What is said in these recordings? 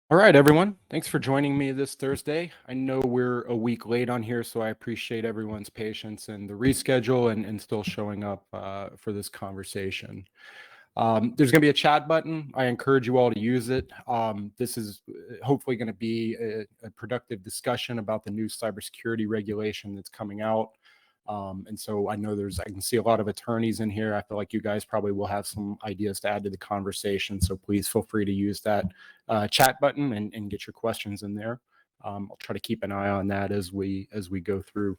All right, everyone. Thanks for joining me this Thursday. I know we're a week late on here, so I appreciate everyone's patience and the reschedule and still showing up for this conversation. There's going to be a chat button. I encourage you all to use it. This is hopefully going to be a productive discussion about the new cybersecurity regulation that's coming out. And so I can see a lot of attorneys in here. I feel like you guys probably will have some ideas to add to the conversation. So please feel free to use that chat button and get your questions in there. I'll try to keep an eye on that as we go through.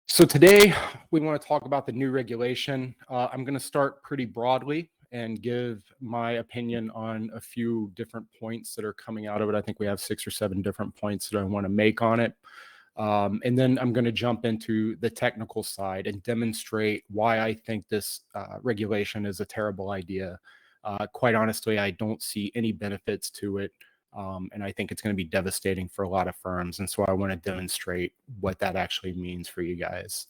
So today we want to talk about the new regulation. I'm going to start pretty broadly and give my opinion on a few different points that are coming out of it. I think we have 6 or 7 different points that I want to make on it. And then I'm going to jump into the technical side and demonstrate why I think this regulation is a terrible idea. Quite honestly, I don't see any benefits to it. And I think it's going to be devastating for a lot of firms. And so I want to demonstrate what that actually means for you guys.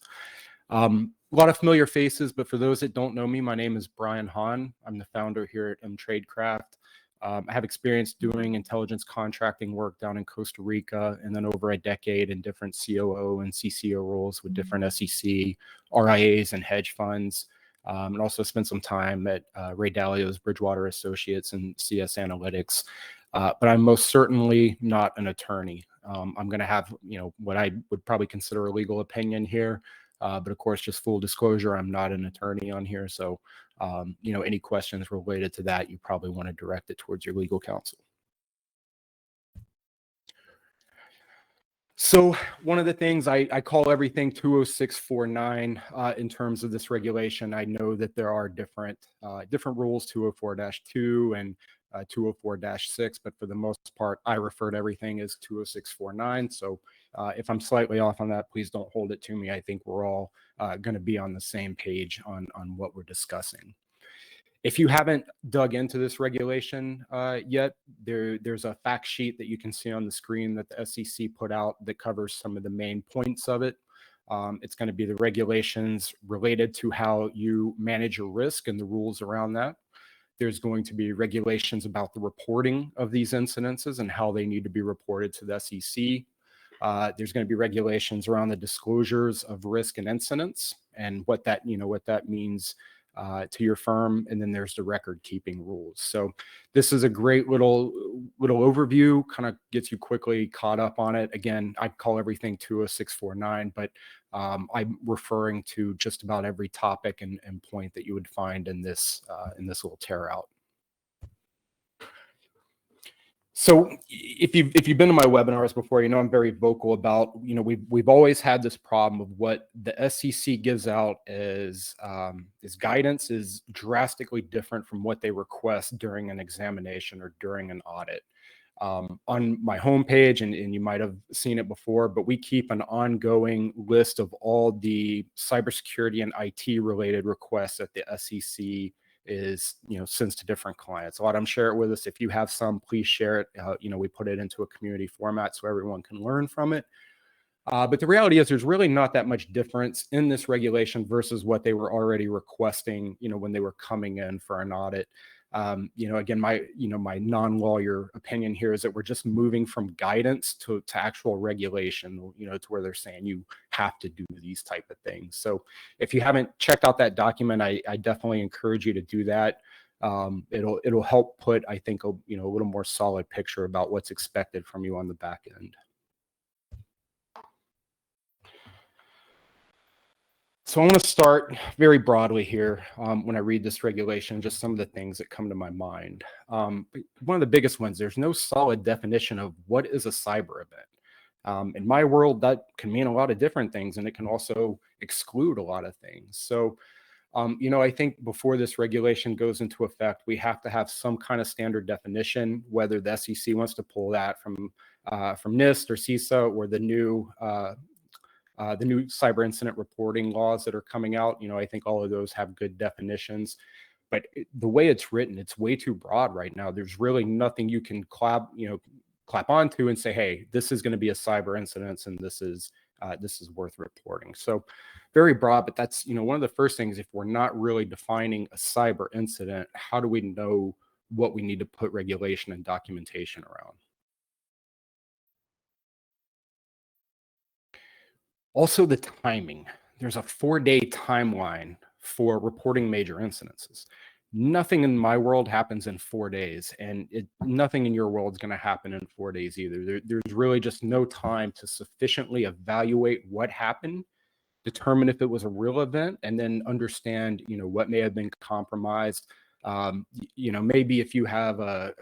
A lot of familiar faces, but for those that don't know me, my name is Brian Hahn. I'm the founder here at MTradecraft. I have experience doing intelligence contracting work down in Costa Rica, and then over a decade in different COO and CCO roles with different SEC, RIAs, and hedge funds. And also spent some time at Ray Dalio's Bridgewater Associates and CS Analytics. But I'm most certainly not an attorney. I'm going to have, what I would probably consider a legal opinion here. But of course, just full disclosure, I'm not an attorney on here. So, any questions related to that, you probably want to direct it towards your legal counsel. So one of the things I call everything 20649 in terms of this regulation. I know that there are different rules, 204-2 and 204-6, but for the most part, I refer to everything as 20649. So if I'm slightly off on that, please don't hold it to me. I think we're all going to be on the same page on what we're discussing. If you haven't dug into this regulation yet, there's a fact sheet that you can see on the screen that the SEC put out that covers some of the main points of it. It's going to be the regulations related to how you manage your risk and the rules around that. There's going to be regulations about the reporting of these incidences and how they need to be reported to the SEC. There's going to be regulations around the disclosures of risk and incidents and what that means to your firm, and then there's the record keeping rules. So this is a great little overview, kind of gets you quickly caught up on it. Again, I call everything 20649, but I'm referring to just about every topic and point that you would find in this little tear out. So if you've been to my webinars before, I'm very vocal about, we've always had this problem of what the SEC gives out as guidance is drastically different from what they request during an examination or during an audit. On my homepage, and you might have seen it before, but we keep an ongoing list of all the cybersecurity and IT related requests that the SEC sends to different clients. A lot of them share it with us. If you have some, please share it. We put it into a community format so everyone can learn from it. But the reality is there's really not that much difference in this regulation versus what they were already requesting, when they were coming in for an audit. Again, my non-lawyer opinion here is that we're just moving from guidance to actual regulation, to where they're saying you have to do these type of things. So if you haven't checked out that document, I definitely encourage you to do that. It'll help put, I think, a little more solid picture about what's expected from you on the back end. So I want to start very broadly here when I read this regulation, just some of the things that come to my mind. One of the biggest ones, there's no solid definition of what is a cyber event. In my world, that can mean a lot of different things, and it can also exclude a lot of things. So, I think before this regulation goes into effect, we have to have some kind of standard definition, whether the SEC wants to pull that from NIST or CISA or the new cyber incident reporting laws that are coming out. I think all of those have good definitions, but the way it's written, it's way too broad right now. There's really nothing you can clap onto and say, hey, this is going to be a cyber incident and this is worth reporting. So very broad, but that's, one of the first things, if we're not really defining a cyber incident, how do we know what we need to put regulation and documentation around. Also, the timing. There's a 4-day timeline for reporting major incidences. Nothing in my world happens in 4 days, and nothing in your world is going to happen in 4 days either. There's really just no time to sufficiently evaluate what happened, determine if it was a real event, and then understand, what may have been compromised. Maybe if you have a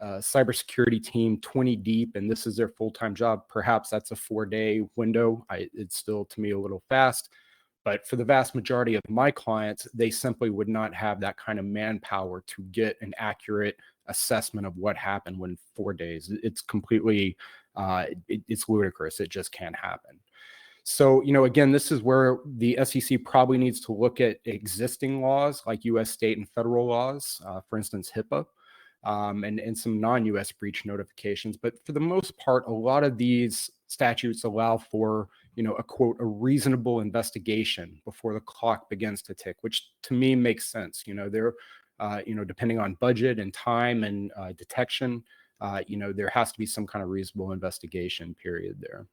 cybersecurity team 20 deep and this is their full-time job, perhaps that's a 4-day window. It's still, to me, a little fast. But for the vast majority of my clients, they simply would not have that kind of manpower to get an accurate assessment of what happened within 4 days. It's completely, it's ludicrous. It just can't happen. So, again, this is where the SEC probably needs to look at existing laws like U.S. state and federal laws, for instance, HIPAA, and some non-U.S. breach notifications. But for the most part, a lot of these statutes allow for, a quote, a reasonable investigation before the clock begins to tick, which to me makes sense. They're, depending on budget and time and detection, there has to be some kind of reasonable investigation period there.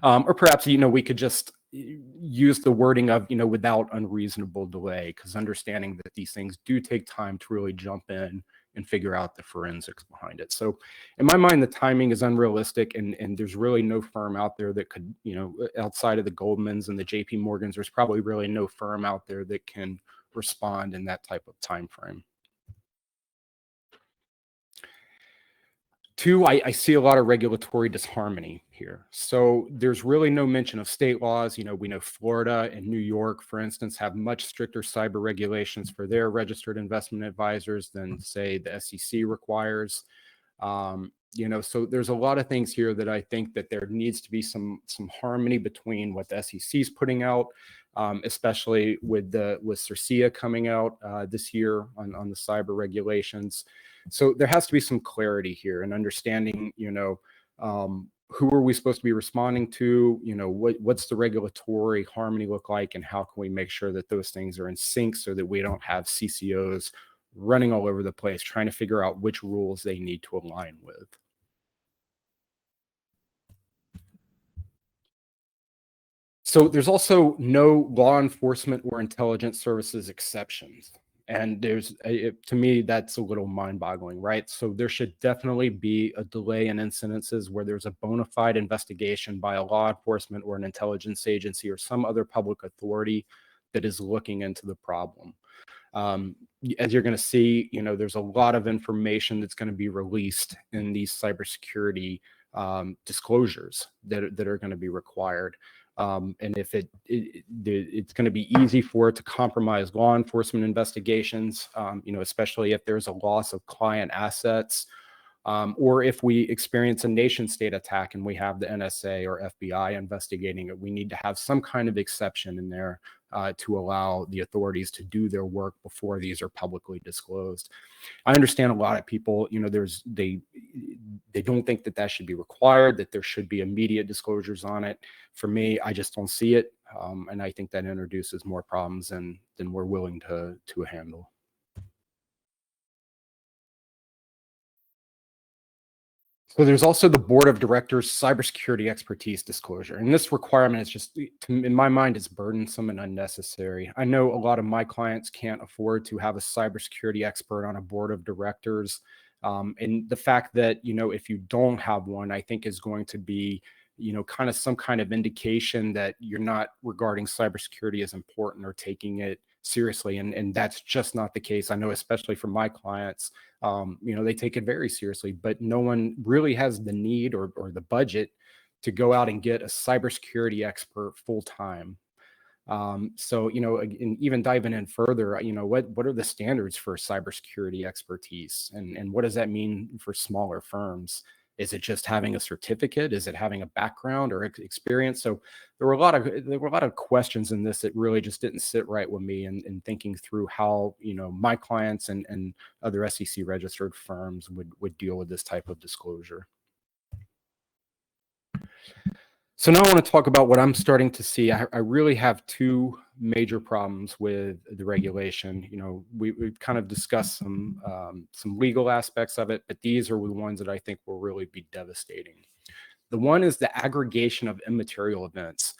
Or perhaps, we could just use the wording of, without unreasonable delay, because understanding that these things do take time to really jump in and figure out the forensics behind it. So in my mind, the timing is unrealistic, and there's really no firm out there that could, outside of the Goldmans and the JP Morgans, there's probably really no firm out there that can respond in that type of time frame. Two, I see a lot of regulatory disharmony here. So there's really no mention of state laws. We know Florida and New York, for instance, have much stricter cyber regulations for their registered investment advisors than, say, the SEC requires. So there's a lot of things here that I think that there needs to be some harmony between what the SEC is putting out, especially with CERCIA coming out this year on the cyber regulations. So there has to be some clarity here and understanding, who are we supposed to be responding to? What's the regulatory harmony look like, and how can we make sure that those things are in sync so that we don't have CCOs running all over the place trying to figure out which rules they need to align with. So there's also no law enforcement or intelligence services exceptions. And to me, that's a little mind-boggling, right? So there should definitely be a delay in incidences where there's a bona fide investigation by a law enforcement or an intelligence agency or some other public authority that is looking into the problem. As you're going to see, there's a lot of information that's going to be released in these cybersecurity disclosures that are going to be required. And if it's going to be easy for it to compromise law enforcement investigations, especially if there's a loss of client assets, or if we experience a nation state attack and we have the NSA or FBI investigating it, we need to have some kind of exception in there to allow the authorities to do their work before these are publicly disclosed. I understand a lot of people, they don't think that should be required, that there should be immediate disclosures on it. For me, I just don't see it, and I think that introduces more problems than we're willing to handle. So there's also the board of directors cybersecurity expertise disclosure. And this requirement is just, in my mind, it's burdensome and unnecessary. I know a lot of my clients can't afford to have a cybersecurity expert on a board of directors. And the fact that, if you don't have one, I think is going to be, kind of some kind of indication that you're not regarding cybersecurity as important or taking it seriously. And that's just not the case. I know, especially for my clients, they take it very seriously, but no one really has the need or the budget to go out and get a cybersecurity expert full time. So, and even diving in further, what are the standards for cybersecurity expertise, and what does that mean for smaller firms? Is it just having a certificate? Is it having a background or experience? So there were a lot of questions in this that really just didn't sit right with me in thinking through how, my clients and other SEC registered firms would deal with this type of disclosure. So now I want to talk about what I'm starting to see. I really have two major problems with the regulation. You know, we've kind of discussed some legal aspects of it, but these are the ones that I think will really be devastating. The one is the aggregation of immaterial events.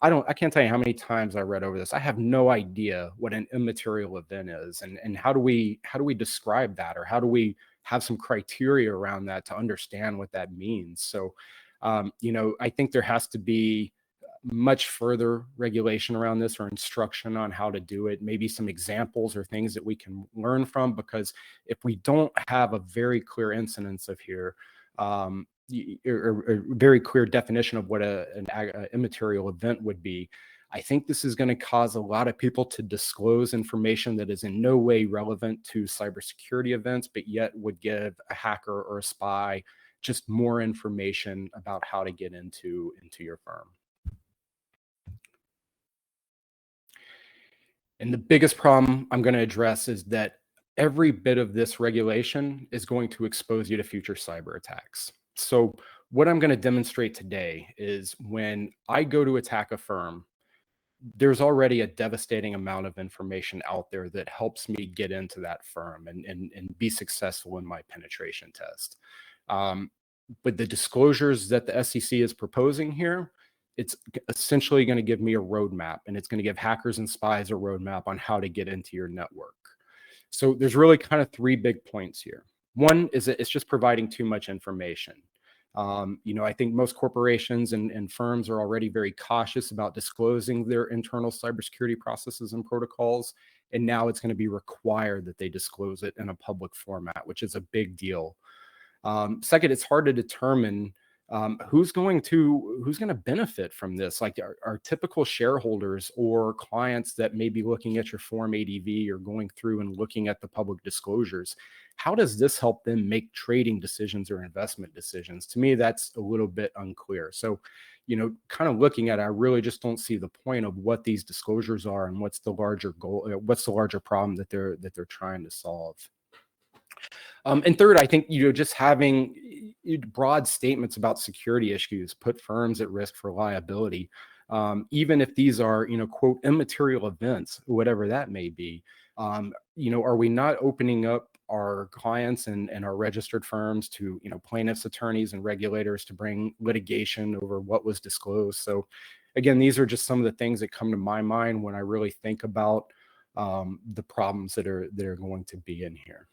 I can't tell you how many times I read over this. I have no idea what an immaterial event is, and how do we describe that, or how do we have some criteria around that to understand what that means? So, you know, I think there has to be much further regulation around this, or instruction on how to do it, maybe some examples or things that we can learn from, because if we don't have a very clear incidence of here, or a very clear definition of what an immaterial event would be, I think this is going to cause a lot of people to disclose information that is in no way relevant to cybersecurity events, but yet would give a hacker or a spy just more information about how to get into your firm. And the biggest problem I'm going to address is that every bit of this regulation is going to expose you to future cyber attacks. So what I'm going to demonstrate today is when I go to attack a firm, there's already a devastating amount of information out there that helps me get into that firm and be successful in my penetration test. But the disclosures that the SEC is proposing here, it's essentially going to give me a roadmap, and it's going to give hackers and spies a roadmap on how to get into your network. So there's really kind of three big points here. One is that it's just providing too much information. You know, I think most corporations and firms are already very cautious about disclosing their internal cybersecurity processes and protocols. And now it's going to be required that they disclose it in a public format, which is a big deal. Second, it's hard to determine who's going to benefit from this. Like our typical shareholders or clients that may be looking at your Form ADV or going through and looking at the public disclosures. How does this help them make trading decisions or investment decisions? To me, that's a little bit unclear. So, you know, kind of looking at it, I really just don't see the point of what these disclosures are and what's the larger goal, what's the larger problem that they're trying to solve. And third, I think, you know, just having broad statements about security issues put firms at risk for liability, even if these are, you know, quote, immaterial events, whatever that may be. You know, are we not opening up our clients and our registered firms to, you know, plaintiffs, attorneys, and regulators to bring litigation over what was disclosed? So again, these are just some of the things that come to my mind when I really think about the problems that are going to be in here.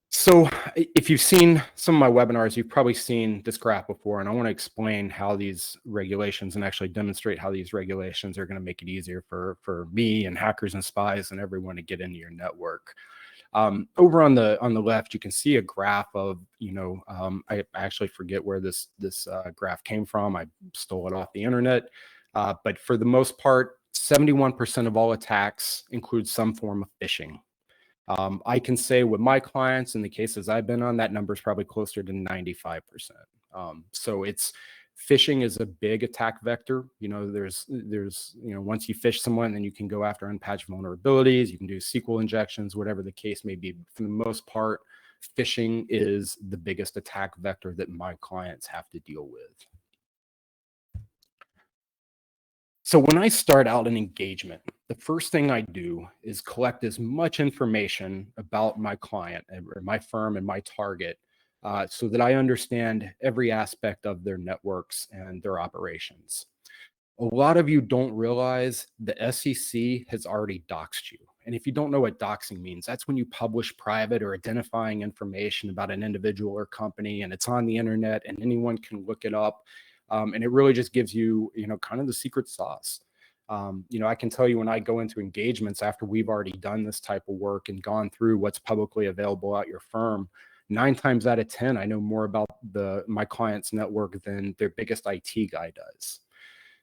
So if you've seen some of my webinars, you've probably seen this graph before, and I want to explain how these regulations and actually demonstrate how these regulations are going to make it easier for me and hackers and spies and everyone to get into your network. Over on the left, you can see a graph of, you know, I actually forget where this graph came from. I stole it off the internet, but for the most part, 71% of all attacks include some form of phishing. I can say with my clients, in the cases I've been on, that number is probably closer to 95%. So phishing is a big attack vector. You know, there's, you know, once you phish someone, then you can go after unpatched vulnerabilities, you can do SQL injections, whatever the case may be. For the most part, phishing is the biggest attack vector that my clients have to deal with. So when I start out an engagement, the first thing I do is collect as much information about my client or my firm and my target so that I understand every aspect of their networks and their operations. A lot of you don't realize the SEC has already doxed you. And if you don't know what doxing means, that's when you publish private or identifying information about an individual or company, and it's on the internet and anyone can look it up. And it really just gives you, you know, kind of the secret sauce. You know, I can tell you when I go into engagements after we've already done this type of work and gone through what's publicly available at your firm, 9 times out of 10, I know more about my client's network than their biggest IT guy does.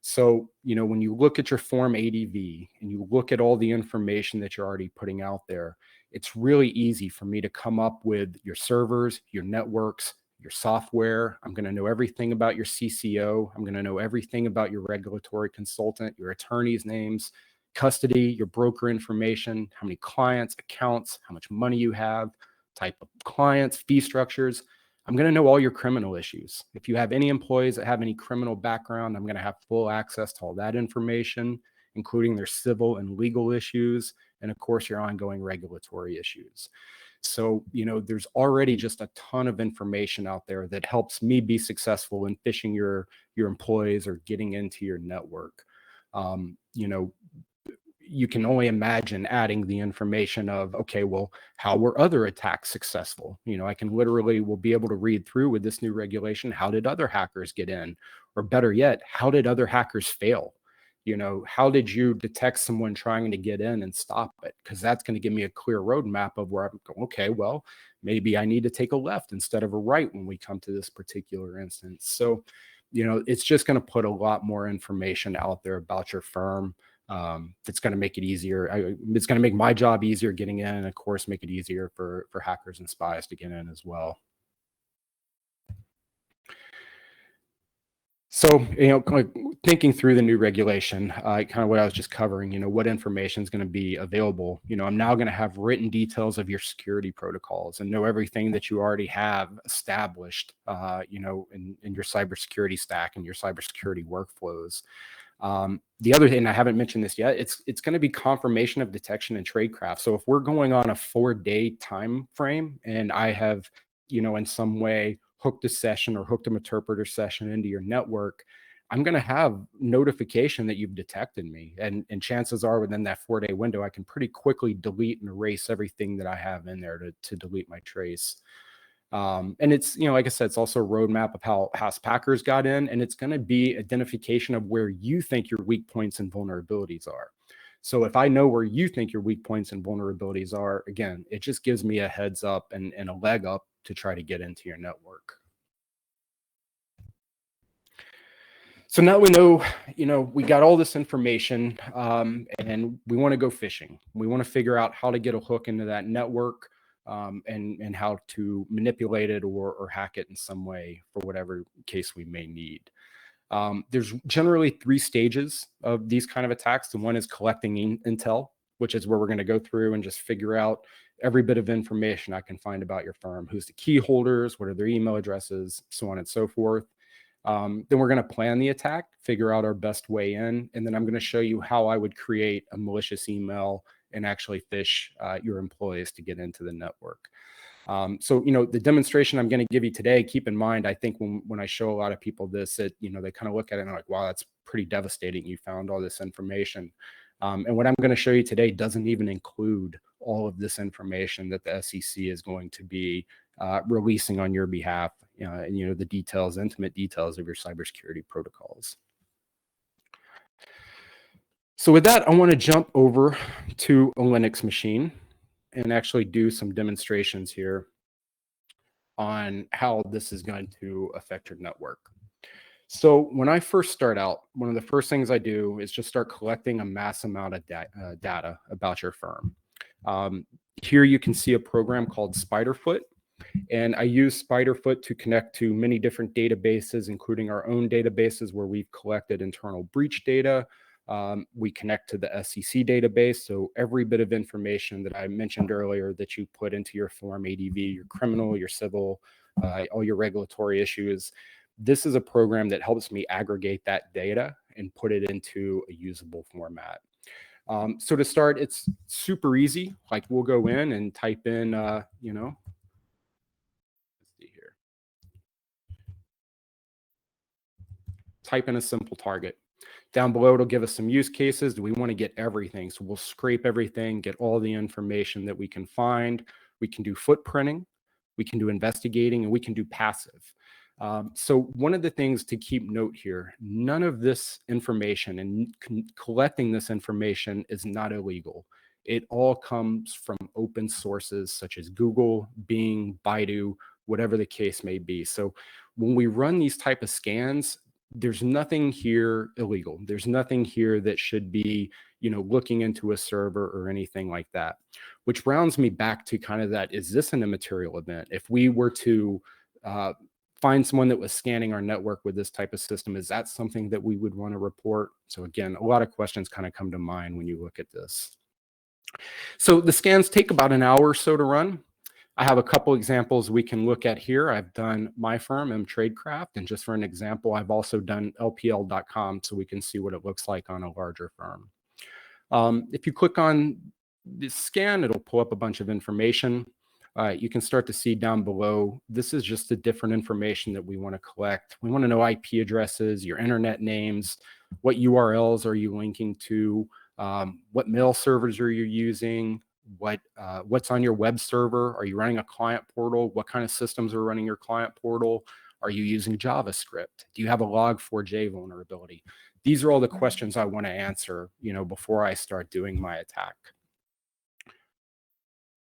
So, you know, when you look at your Form ADV and you look at all the information that you're already putting out there, it's really easy for me to come up with your servers, your networks, your software. I'm going to know everything about your CCO. I'm going to know everything about your regulatory consultant, your attorney's names, custody, your broker information, how many clients, accounts, how much money you have, type of clients, fee structures. I'm going to know all your criminal issues. If you have any employees that have any criminal background, I'm going to have full access to all that information, including their civil and legal issues, and of course, your ongoing regulatory issues. So, there's already just a ton of information out there that helps me be successful in phishing your employees or getting into your network. You can only imagine adding the information of, okay, well, how were other attacks successful? I can literally will be able to read through with this new regulation, how did other hackers get in? Or better yet, how did other hackers fail? How did you detect someone trying to get in and stop it? Because that's going to give me a clear roadmap of where I'm going, okay, well, maybe I need to take a left instead of a right when we come to this particular instance. So, it's just going to put a lot more information out there about your firm. It's going to make it easier. It's going to make my job easier getting in, and of course, make it easier for hackers and spies to get in as well. So, thinking through the new regulation, kind of what I was just covering, what information is going to be available. I'm now going to have written details of your security protocols and know everything that you already have established, in your cybersecurity stack and your cybersecurity workflows. The other thing, I haven't mentioned this yet, it's going to be confirmation of detection in tradecraft. So if we're going on a 4-day time frame and I have, in some way hooked a session or hooked an interpreter session into your network, I'm going to have notification that you've detected me. And chances are within that 4-day window, I can pretty quickly delete and erase everything that I have in there to delete my trace. And it's, like I said, it's also a roadmap of how hackers got in, and it's going to be identification of where you think your weak points and vulnerabilities are. So if I know where you think your weak points and vulnerabilities are, again, it just gives me a heads up and a leg up to try to get into your network. So now we know, we got all this information, and we want to go phishing. We want to figure out how to get a hook into that network, and how to manipulate it or hack it in some way for whatever case we may need. There's generally 3 stages of these kind of attacks. The one is collecting intel, which is where we're going to go through and just figure out every bit of information I can find about your firm. Who's the key holders? What are their email addresses? So on and so forth. Then we're going to plan the attack, figure out our best way in, and then I'm going to show you how I would create a malicious email and actually phish your employees to get into the network. So, the demonstration I'm going to give you today, keep in mind, I think when I show a lot of people this, they kind of look at it and are like, wow, that's pretty devastating. You found all this information. And what I'm going to show you today doesn't even include all of this information that the SEC is going to be releasing on your behalf, and, the details, intimate details of your cybersecurity protocols. So with that, I want to jump over to a Linux machine and actually do some demonstrations here on how this is going to affect your network. So when I first start out, one of the first things I do is just start collecting a mass amount of data about your firm. Here you can see a program called Spiderfoot, and I use Spiderfoot to connect to many different databases, including our own databases where we've collected internal breach data. We connect to the SEC database. So every bit of information that I mentioned earlier that you put into your form ADV, your criminal, your civil, all your regulatory issues, this is a program that helps me aggregate that data and put it into a usable format. So to start, it's super easy. Like we'll go in and type in, let's see here. Type in a simple target. Down below, it'll give us some use cases. Do we want to get everything? So we'll scrape everything, get all the information that we can find. We can do footprinting, we can do investigating, and we can do passive. So one of the things to keep note here, none of this information and collecting this information is not illegal. It all comes from open sources such as Google, Bing, Baidu, whatever the case may be. So when we run these type of scans, there's nothing here illegal. There's nothing here that should be, looking into a server or anything like that, which rounds me back to kind of that, is this an immaterial event? If we were to find someone that was scanning our network with this type of system, is that something that we would want to report? So again, a lot of questions kind of come to mind when you look at this. So the scans take about an hour or so to run. I have a couple examples we can look at here. I've done my firm, MTradecraft, and just for an example, I've also done LPL.com so we can see what it looks like on a larger firm. If you click on the scan, it'll pull up a bunch of information. You can start to see down below, this is just the different information that we want to collect. We want to know IP addresses, your internet names, what URLs are you linking to, what mail servers are you using, what's on your web server, are you running a client portal, what kind of systems are running your client portal, are you using JavaScript, do you have a log4j vulnerability? These are all the questions I want to answer, before I start doing my attack.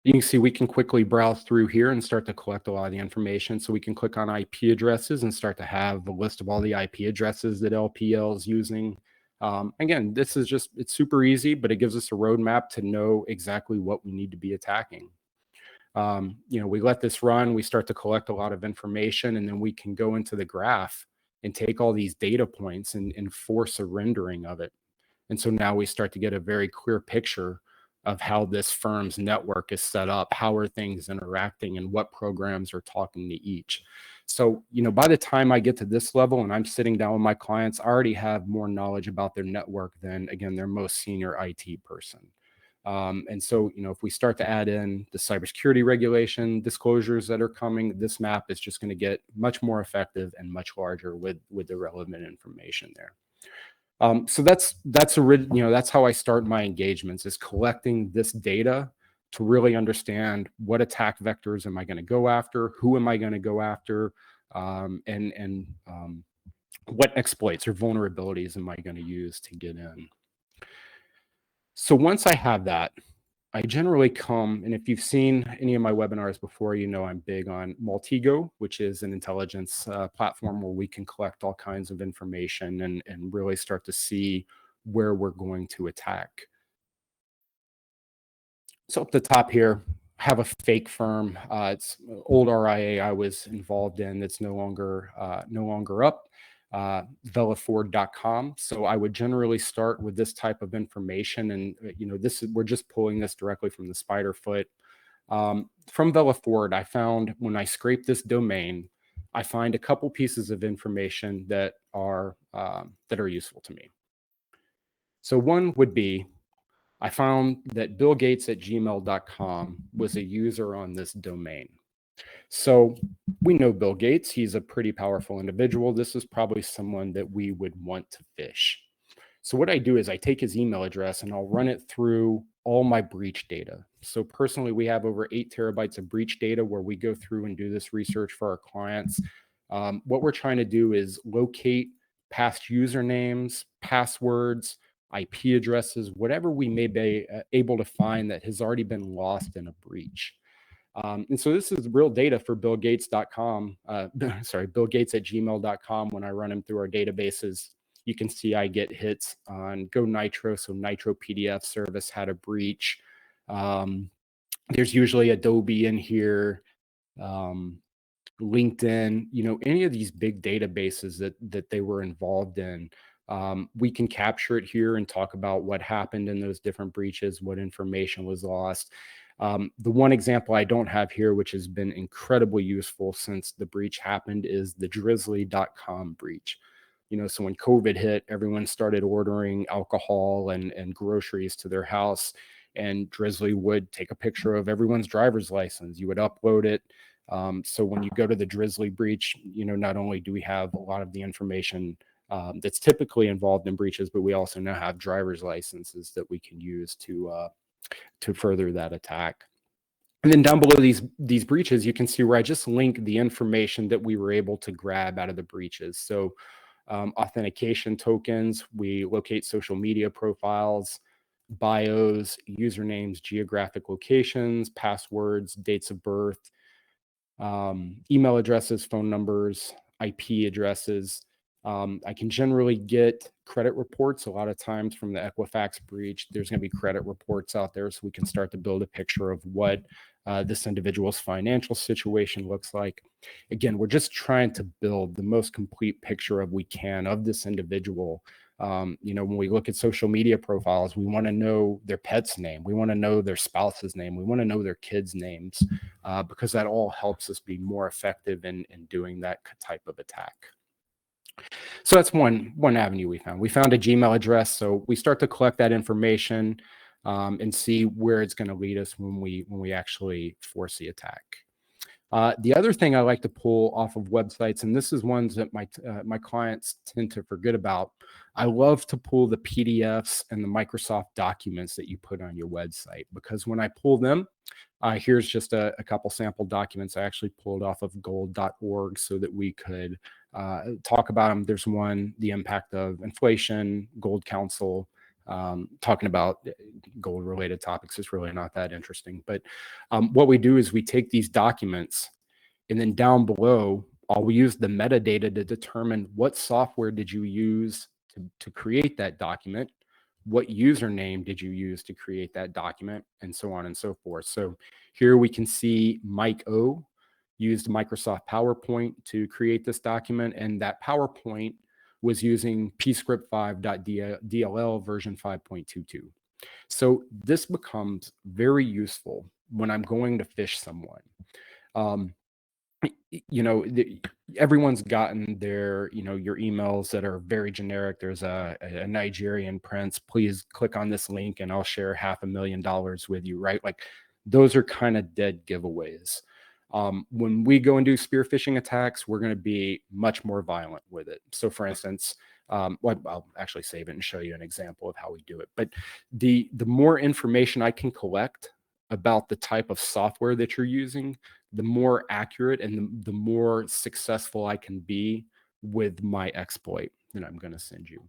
You can see we can quickly browse through here and start to collect a lot of the information. So we can click on IP addresses and start to have a list of all the IP addresses that LPL is using. Again, this is it's super easy, but it gives us a roadmap to know exactly what we need to be attacking. We let this run, we start to collect a lot of information, and then we can go into the graph and take all these data points and force a rendering of it. And so now we start to get a very clear picture of how this firm's network is set up, how are things interacting, and what programs are talking to each. So, by the time I get to this level and I'm sitting down with my clients, I already have more knowledge about their network than, again, their most senior IT person. And so, if we start to add in the cybersecurity regulation disclosures that are coming, this map is just going to get much more effective and much larger with the relevant information there. So that's how I start my engagements, is collecting this data to really understand what attack vectors am I going to go after, who am I going to go after, and what exploits or vulnerabilities am I going to use to get in. So once I have that, I generally come, and if you've seen any of my webinars before, I'm big on Maltego, which is an intelligence platform where we can collect all kinds of information and really start to see where we're going to attack. So up the top here, I have a fake firm. It's an old RIA I was involved in that's no longer up. Velaford.com. So I would generally start with this type of information, and we're just pulling this directly from the spider foot. From Velaford, I found when I scrape this domain, I find a couple pieces of information that are useful to me. So one would be, I found that BillGates@gmail.com was a user on this domain. So we know Bill Gates, he's a pretty powerful individual. This is probably someone that we would want to phish. So what I do is I take his email address and I'll run it through all my breach data. So personally, we have over 8 terabytes of breach data where we go through and do this research for our clients. What we're trying to do is locate past usernames, passwords, IP addresses, whatever we may be able to find that has already been lost in a breach. And so this is real data for BillGates.com, BillGates@gmail.com. When I run them through our databases, you can see I get hits on Go Nitro. So Nitro PDF service had a breach. There's usually Adobe in here, LinkedIn, any of these big databases that they were involved in. We can capture it here and talk about what happened in those different breaches, what information was lost. The one example I don't have here, which has been incredibly useful since the breach happened, is the drizzly.com breach. So when COVID hit, everyone started ordering alcohol and groceries to their house, and Drizzly would take a picture of everyone's driver's license. You would upload it. So when you go to the Drizzly breach, not only do we have a lot of the information that's typically involved in breaches, but we also now have driver's licenses that we can use to further that attack. And then down below these breaches, you can see where I just link the information that we were able to grab out of the breaches. So authentication tokens, we locate social media profiles, bios, usernames, geographic locations, passwords, dates of birth, email addresses, phone numbers, IP addresses. I can generally get credit reports. A lot of times from the Equifax breach, there's going to be credit reports out there, so we can start to build a picture of what this individual's financial situation looks like. Again, we're just trying to build the most complete picture of we can of this individual. When we look at social media profiles, we want to know their pet's name. We want to know their spouse's name. We want to know their kids' names, because that all helps us be more effective in doing that type of attack. So that's one avenue we found. We found a Gmail address, so we start to collect that information and see where it's going to lead us when we actually force the attack. The other thing I like to pull off of websites, and this is ones that my clients tend to forget about, I love to pull the PDFs and the Microsoft documents that you put on your website, because when I pull them, here's just a couple sample documents. I actually pulled off of gold.org so that we could talk about them. There's one, the impact of inflation, Gold Council, talking about gold related topics is really not that interesting. But what we do is we take these documents, and then down below, I'll use the metadata to determine what software did you use to create that document, what username did you use to create that document, and so on and so forth. So here we can see Mike O used Microsoft PowerPoint to create this document, and that PowerPoint was using pscript5.dll version 5.22. So this becomes very useful when I'm going to phish someone. Everyone's gotten their, your emails that are very generic. There's a Nigerian prince, please click on this link and I'll share $500,000 with you, right? Like, those are kind of dead giveaways. When we go and do spear phishing attacks, we're going to be much more violent with it. So for instance, I'll actually save it and show you an example of how we do it. But the more information I can collect about the type of software that you're using, the more accurate and the more successful I can be with my exploit that I'm going to send you.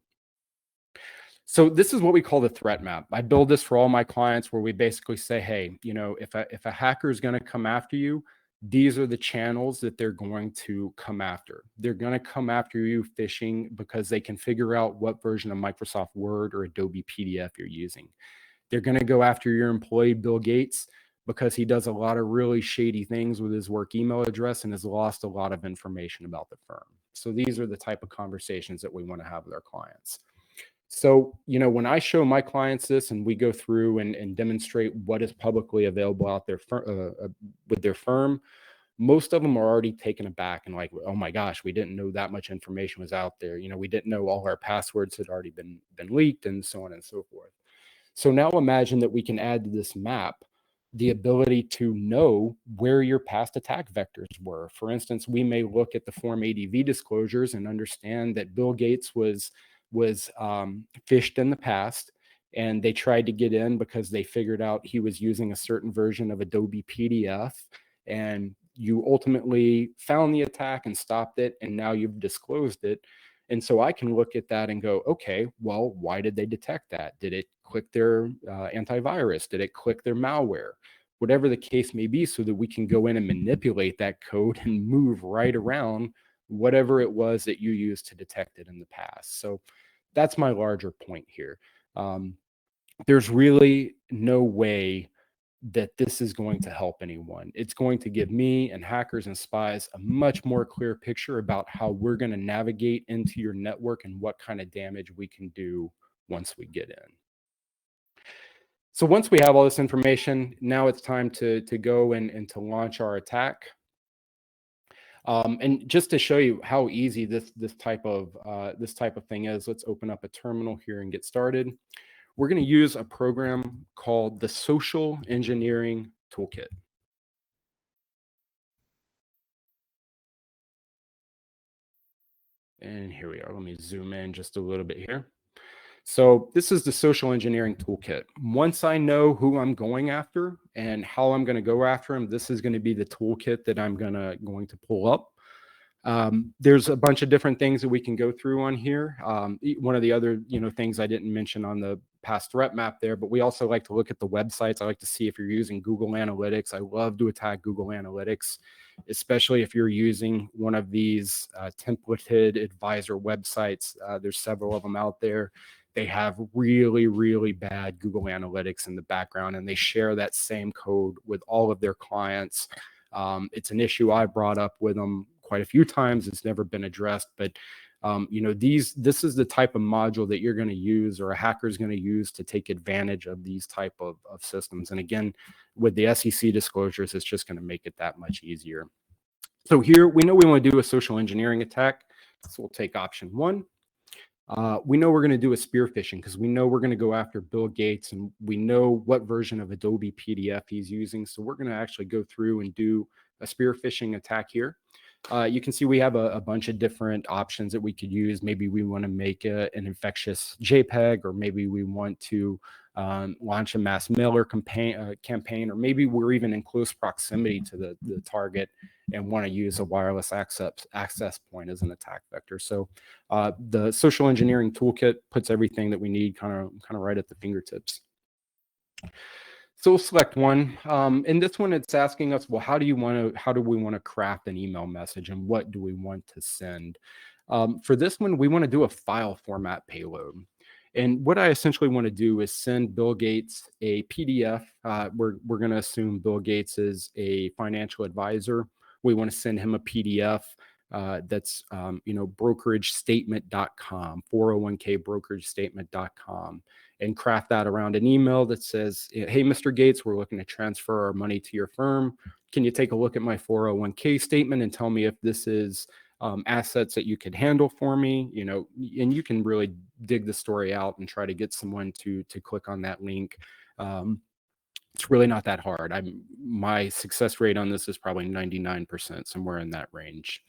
So this is what we call the threat map. I build this for all my clients, where we basically say, hey, if a hacker is going to come after you, these are the channels that they're going to come after. They're going to come after you phishing because they can figure out what version of Microsoft Word or Adobe PDF you're using. They're going to go after your employee, Bill Gates, because he does a lot of really shady things with his work email address and has lost a lot of information about the firm. So these are the type of conversations that we want to have with our clients. So, when I show my clients this and we go through and demonstrate what is publicly available out there with their firm, most of them are already taken aback and like, oh my gosh, we didn't know that much information was out there. We didn't know all our passwords had already been leaked, and so on and so forth. So now imagine that we can add to this map the ability to know where your past attack vectors were. For instance, we may look at the Form ADV disclosures and understand that Bill Gates was phished in the past, and they tried to get in because they figured out he was using a certain version of Adobe PDF, and you ultimately found the attack and stopped it, and now you've disclosed it. And so I can look at that and go, okay, well, why did they detect that? Did it click their antivirus? Did it click their malware? Whatever the case may be, so that we can go in and manipulate that code and move right around whatever it was that you used to detect it in the past. So that's my larger point here. There's really no way that this is going to help anyone. It's going to give me and hackers and spies a much more clear picture about how we're going to navigate into your network and what kind of damage we can do once we get in. So once we have all this information, now it's time to go and to launch our attack. And just to show you how easy this type of thing is, let's open up a terminal here and get started. We're going to use a program called the Social Engineering Toolkit. And here we are. Let me zoom in just a little bit here. So this is the Social Engineering Toolkit. Once I know who I'm going after and how I'm going to go after them, this is going to be the toolkit that I'm going to pull up. There's a bunch of different things that we can go through on here. One of the other, things I didn't mention on the past threat map there, but we also like to look at the websites. I like to see if you're using Google Analytics. I love to attack Google Analytics, especially if you're using one of these templated advisor websites. There's several of them out there. They have really, really bad Google Analytics in the background, and they share that same code with all of their clients. It's an issue I brought up with them quite a few times. It's never been addressed, but this is the type of module that you're going to use, or a hacker is going to use, to take advantage of these type of systems. And again, with the SEC disclosures, it's just going to make it that much easier. So here we know we want to do a social engineering attack. So we'll take option 1. We know we're going to do a spear phishing because we know we're going to go after Bill Gates, and we know what version of Adobe PDF he's using. So we're going to actually go through and do a spear phishing attack here. You can see we have a bunch of different options that we could use. Maybe we want to make an infectious JPEG, or maybe we want to launch a mass mailer campaign, or maybe we're even in close proximity to the target and want to use a wireless access point as an attack vector. So the social engineering toolkit puts everything that we need kind of right at the fingertips. So we'll select one. In this one, it's asking us, well, how do we want to craft an email message, and what do we want to send? For this one, we want to do a file format payload. And what I essentially want to do is send Bill Gates a PDF. We're going to assume Bill Gates is a financial advisor. We want to send him a PDF that's brokeragestatement.com, 401k brokeragestatement.com, and craft that around an email that says, hey, Mr. Gates, we're looking to transfer our money to your firm. Can you take a look at my 401k statement and tell me if this is assets that you could handle for me? And you can really dig the story out and try to get someone to click on that link. It's really not that hard. My success rate on this is probably 99%, somewhere in that range.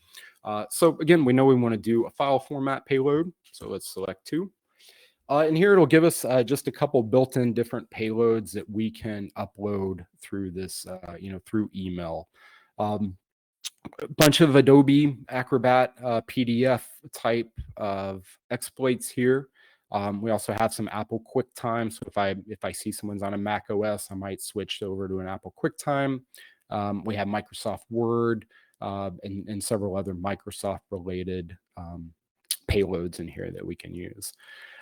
So again, we know we want to do a file format payload. So let's select 2. And here it'll give us just a couple built-in different payloads that we can upload through this, through email. A bunch of Adobe Acrobat PDF type of exploits here. We also have some Apple QuickTime. So if I see someone's on a Mac OS, I might switch over to an Apple QuickTime. We have Microsoft Word and several other Microsoft related payloads in here that we can use.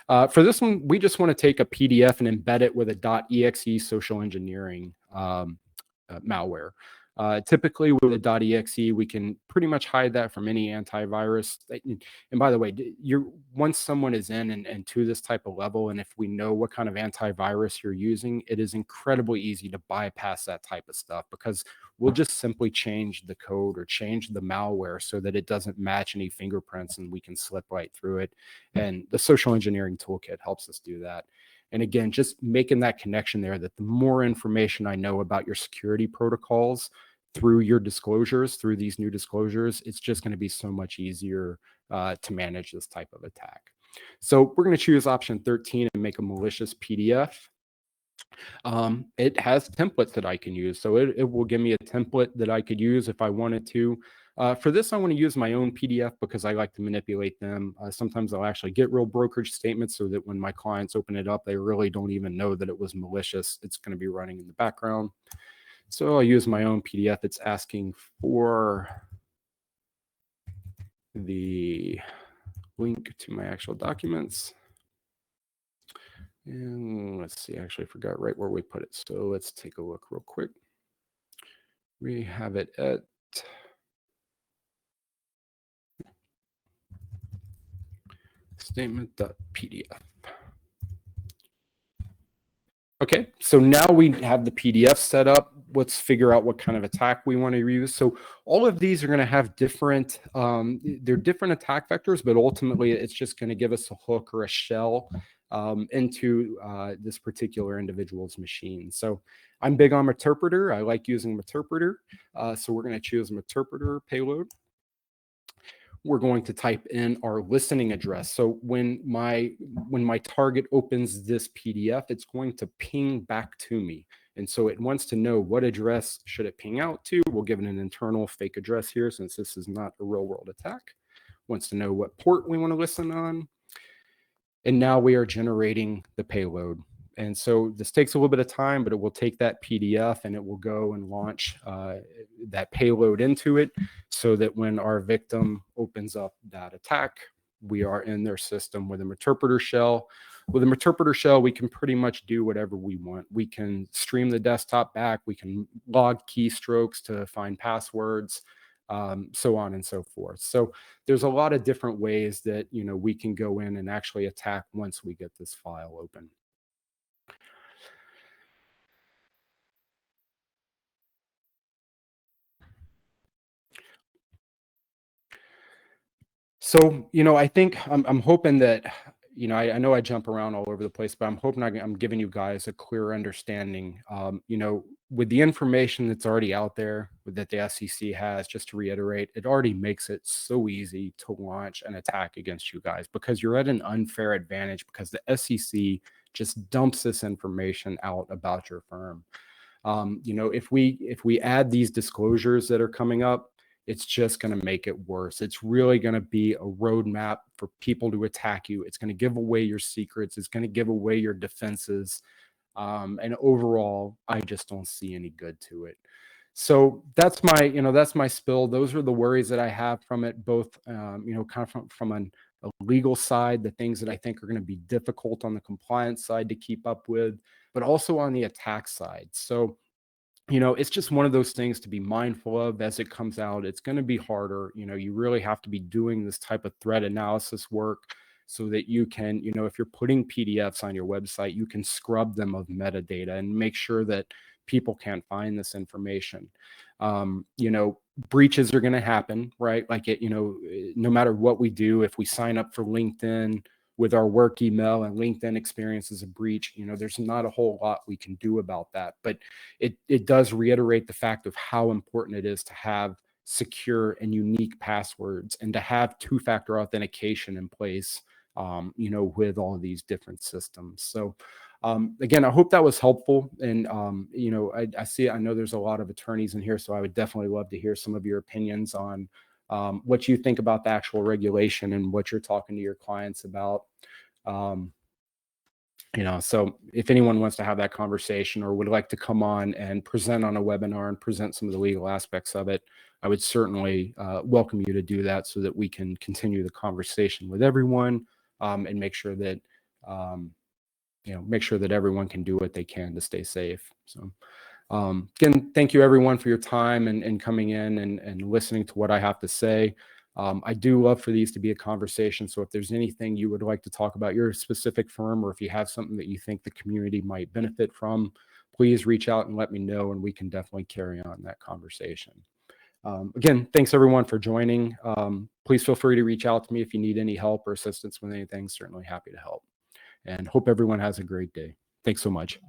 For this one, we just want to take a PDF and embed it with a .exe social engineering malware. Typically with a .exe, we can pretty much hide that from any antivirus. And by the way, once someone is in and to this type of level, and if we know what kind of antivirus you're using, it is incredibly easy to bypass that type of stuff, because we'll just simply change the code or change the malware so that it doesn't match any fingerprints, and we can slip right through it. And the social engineering toolkit helps us do that. And again, just making that connection there, that the more information I know about your security protocols through your disclosures, through these new disclosures, it's just going to be so much easier to manage this type of attack. So we're going to choose option 13 and make a malicious PDF. It has templates that I can use. So it will give me a template that I could use if I wanted to. For this, I want to use my own PDF because I like to manipulate them. Sometimes I'll actually get real brokerage statements so that when my clients open it up, they really don't even know that it was malicious. It's going to be running in the background. So I'll use my own PDF. It's asking for the link to my actual documents. And let's see, I actually forgot right where we put it. So let's take a look real quick. We have it at statement.pdf. Okay, so now we have the PDF set up. Let's figure out what kind of attack we want to use. So all of these are going to have different, they're different attack vectors, but ultimately it's just going to give us a hook or a shell into this particular individual's machine. So I'm big on Meterpreter. I like using Meterpreter. So we're going to choose Meterpreter payload. We're going to type in our listening address. So when my target opens this PDF, it's going to ping back to me. And so it wants to know what address should it ping out to. We'll give it an internal fake address here since this is not a real world attack. Wants to know what port we want to listen on. And now we are generating the payload. And so this takes a little bit of time, but it will take that PDF and it will go and launch that payload into it so that when our victim opens up that attack, we are in their system with a Meterpreter shell. with a interpreter shell, we can pretty much do whatever we want. We can stream the desktop back. We can log keystrokes to find passwords, so on and so forth. So there's a lot of different ways that, we can go in and actually attack once we get this file open. So, I think I'm hoping that, I know I jump around all over the place, but I'm hoping I'm giving you guys a clear understanding. With the information that's already out there that the SEC has, just to reiterate, it already makes it so easy to launch an attack against you guys because you're at an unfair advantage because the SEC just dumps this information out about your firm. If we add these disclosures that are coming up, it's just going to make it worse. It's really going to be a roadmap for people to attack you. It's going to give away your secrets. It's going to give away your defenses. And overall, I just don't see any good to it. So that's my spill. Those are the worries that I have from it, both, kind of from a legal side, the things that I think are going to be difficult on the compliance side to keep up with, but also on the attack side. So, it's just one of those things to be mindful of as it comes out. It's going to be harder. You really have to be doing this type of threat analysis work so that you can, if you're putting PDFs on your website, you can scrub them of metadata and make sure that people can't find this information. Breaches are going to happen, right? Like no matter what we do, if we sign up for LinkedIn with our work email and LinkedIn experiences a breach, there's not a whole lot we can do about that. But it does reiterate the fact of how important it is to have secure and unique passwords and to have two-factor authentication in place, with all of these different systems. So again, I hope that was helpful. And, I know there's a lot of attorneys in here, so I would definitely love to hear some of your opinions on what you think about the actual regulation and what you're talking to your clients about. So if anyone wants to have that conversation or would like to come on and present on a webinar and present some of the legal aspects of it, I would certainly welcome you to do that so that we can continue the conversation with everyone, and make sure that everyone can do what they can to stay safe. So again, thank you everyone for your time and coming in and listening to what I have to say. I do love for these to be a conversation. So if there's anything you would like to talk about your specific firm, or if you have something that you think the community might benefit from, please reach out and let me know, and we can definitely carry on that conversation. Again, thanks everyone for joining. Please feel free to reach out to me if you need any help or assistance with anything. Certainly happy to help, and hope everyone has a great day. Thanks so much.